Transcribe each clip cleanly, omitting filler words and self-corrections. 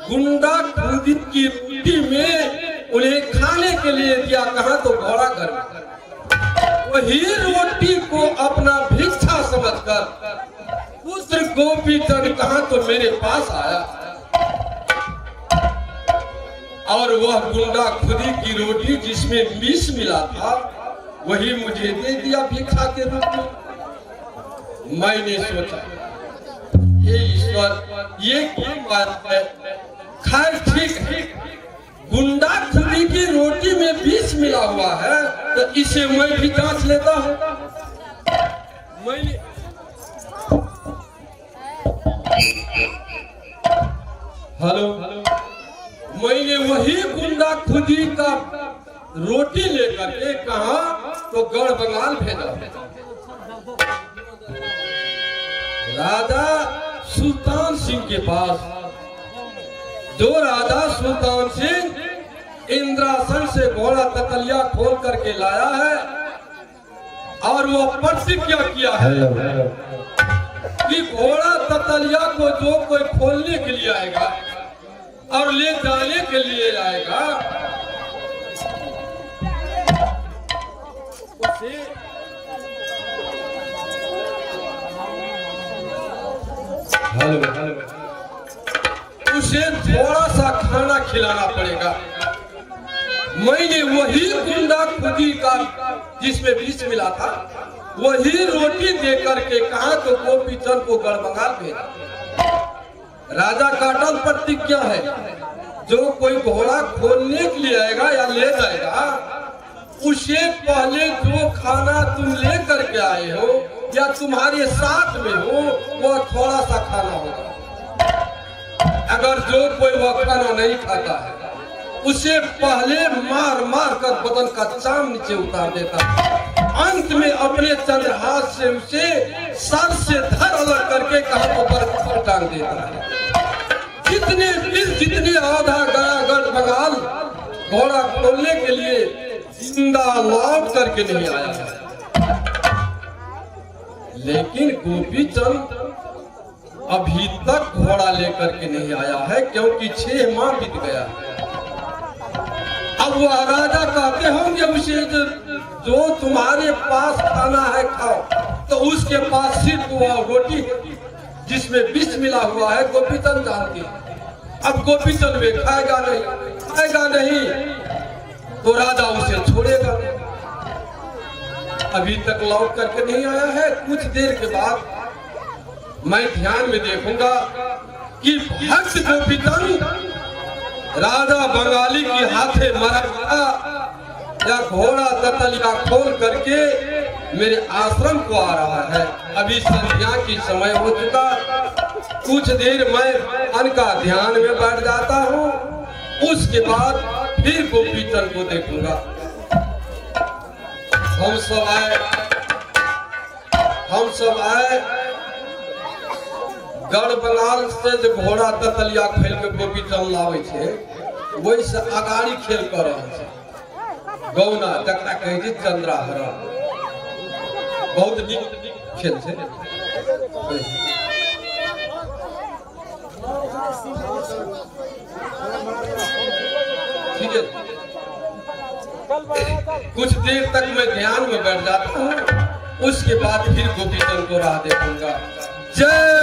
गुंडा खुदी की रोटी में उन्हें खाने के लिए दिया, कहा तो घोड़ा घर में। वही रोटी को अपना भिक्षा समझकर पुत्र गोपीचंद कहा तो मेरे पास आया और वह गुंडा खुदी की रोटी जिसमें विष मिला था वही मुझे दे दिया भिक्षा के रूप में। मैंने सोचा हे ईश्वर, ये क्या बात है? खैर ठीक है, गुंडा खुदी की रोटी में विष मिला हुआ है तो इसे मैं भी जांच लेता हूँ। हेलो, मैंने वही गुंडा खुदी का रोटी लेकर के कहा तो गढ़ बंगाल भेजा। राजा सुल्तान सिंह के पास, जो राजा सुल्तान सिंह इंद्रासन से घोड़ा ततलिया खोल करके लाया है और वो प्रतिज्ञा किया है कि घोड़ा ततलिया को जो कोई खोलने के लिए आएगा और ले जाने के लिए आएगा उसे थोड़ा सा खाना खिलाना पड़ेगा। मैंने वही गुंडा खुदी का जिसमें विष मिला था वही रोटी दे करके कहा तो गोपीचंद को गढ़ बंगाल भेजा। राजा का अटल प्रतिज्ञा है, जो कोई घोड़ा खोलने के लिए आएगा या ले जाएगा उसे पहले जो खाना तुम ले करके आए हो या तुम्हारे साथ में हो वह थोड़ा सा खाना होगा। अगर जो कोई वह खाना नहीं खाता है उसे पहले मार मार कर बदन का चाम नीचे उतार देता है। अंत में अपने चंद्रहास से उसे सर से धर अलग करके कहा तो बर्फ पर टांग देता है। जितने आधा गया गढ़ बंगाल घोड़ा खोलने के लिए जिंदा लौट करके नहीं आया है। लेकिन गोपीचंद अभी तक घोड़ा लेकर के नहीं आया है क्योंकि 6 माह बीत गया। अब वह राजा कहते होंगे उसे जो तुम्हारे पास खाना है खाओ, तो उसके पास सिर्फ वह रोटी जिसमें विष मिला हुआ है गोपीचंद जानते हैं। अब गोपीचंद वे खाएगा नहीं तो राजा उसे छोड़ेगा। अभी तक लौट करके नहीं आया है। कुछ देर के बाद मैं ध्यान में देखूंगा कि भक्त गोपीचंद राजा बंगाली के हाथे मरा या घोड़ा ततलिया खोल करके मेरे आश्रम को आ रहा है। अभी संध्या की समय हो चुका। कुछ देर मैं मन का ध्यान में बैठ जाता हूँ, उसके बाद फिर गोपीचंद को देखूंगा। हम सब आए गढ़ बंगाल से जो घोड़ा ततलिया खेल के गोपीचंद लावे छे वही से अगाड़ी खेल कर रहे छे। गौना जकरा कहे छै चंद्राहरण, बहुत नीक खेल छै। ठीक है, कुछ देर तक मैं ध्यान में बैठ जाता हूँ, उसके बाद फिर गोपीचंद को राह देखूंगा। जय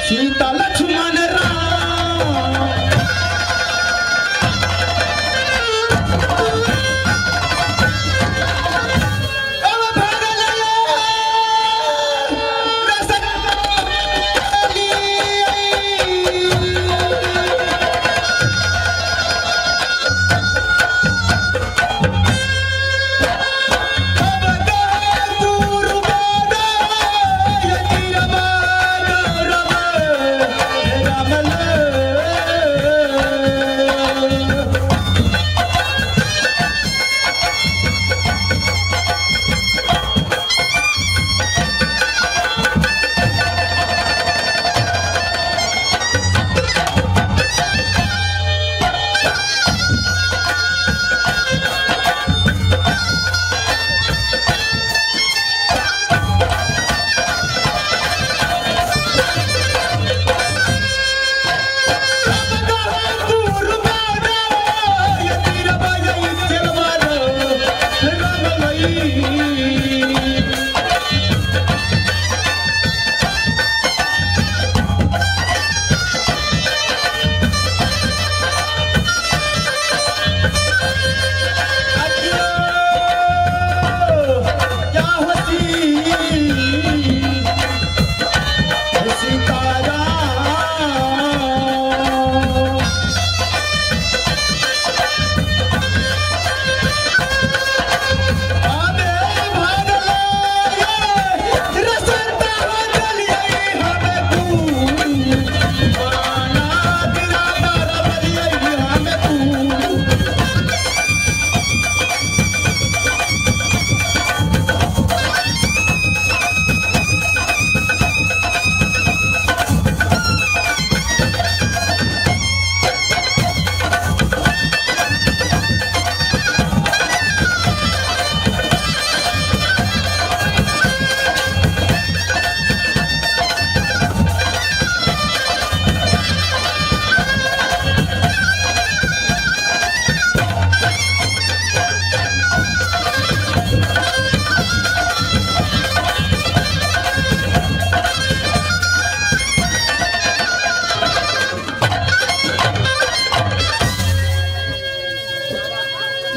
सीता लक्ष्मण राम अब भगल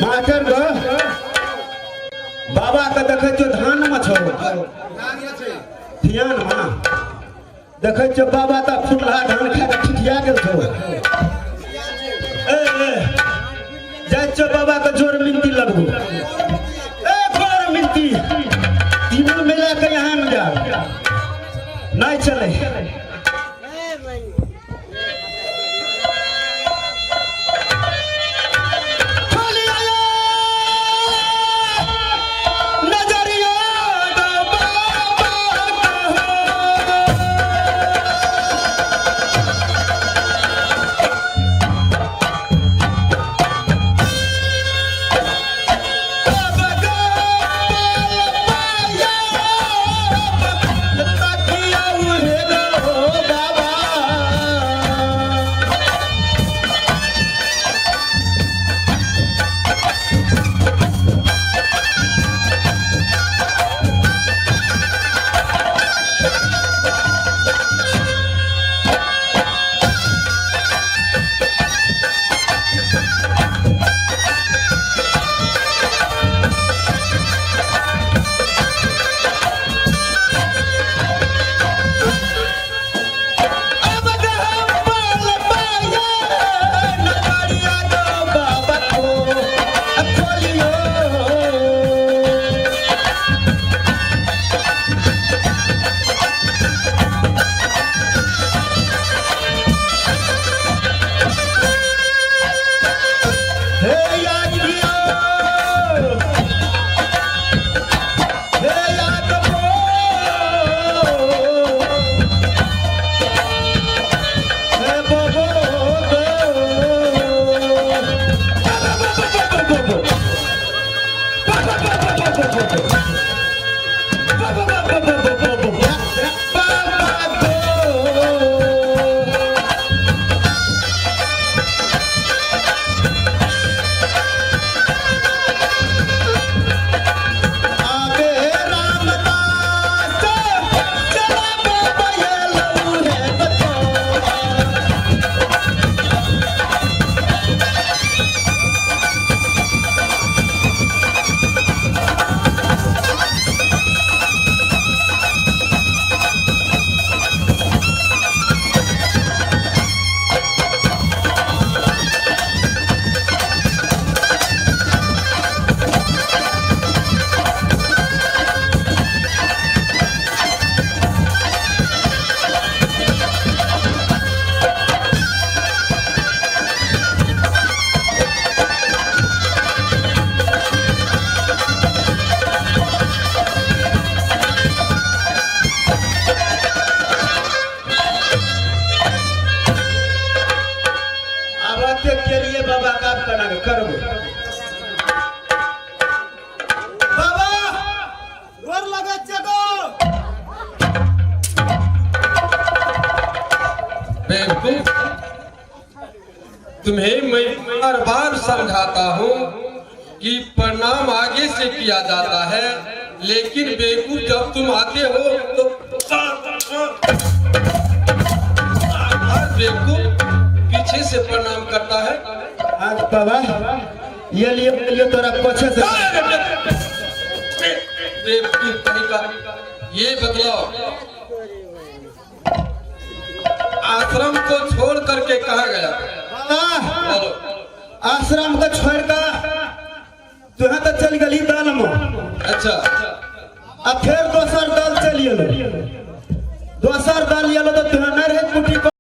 मास्टर गो बाबा के देखे छो धान में छो ध्यान में देखे छो बाबा ता फुलहा धान खा के ठिठिया गेल छो ए जाय छो बाबा के जोर मिनती लगबो ए जोर मिनती तीनों मिला के यहां में जा नहीं चले करबो बाबा गोर लगे जगो बेवकूफ, तुम्हें मैं बार बार समझाता हूँ कि प्रणाम आगे से किया जाता है, लेकिन बेवकूफ जब तुम आते हो तो बेवकूफ पीछे से प्रणाम करता है। आज बाबा ये तोरा पीछे से बेवकूफ कहीं का। ये बदलाव आश्रम को छोड़ करके कहाँ गया? बाबा बोलो। आश्रम को छोड़कर तुहे तो चल गली दल में अच्छा, अब फिर दोसर दल चलिए दोसर दल ये तो तुहे नहीं रहे कुटी को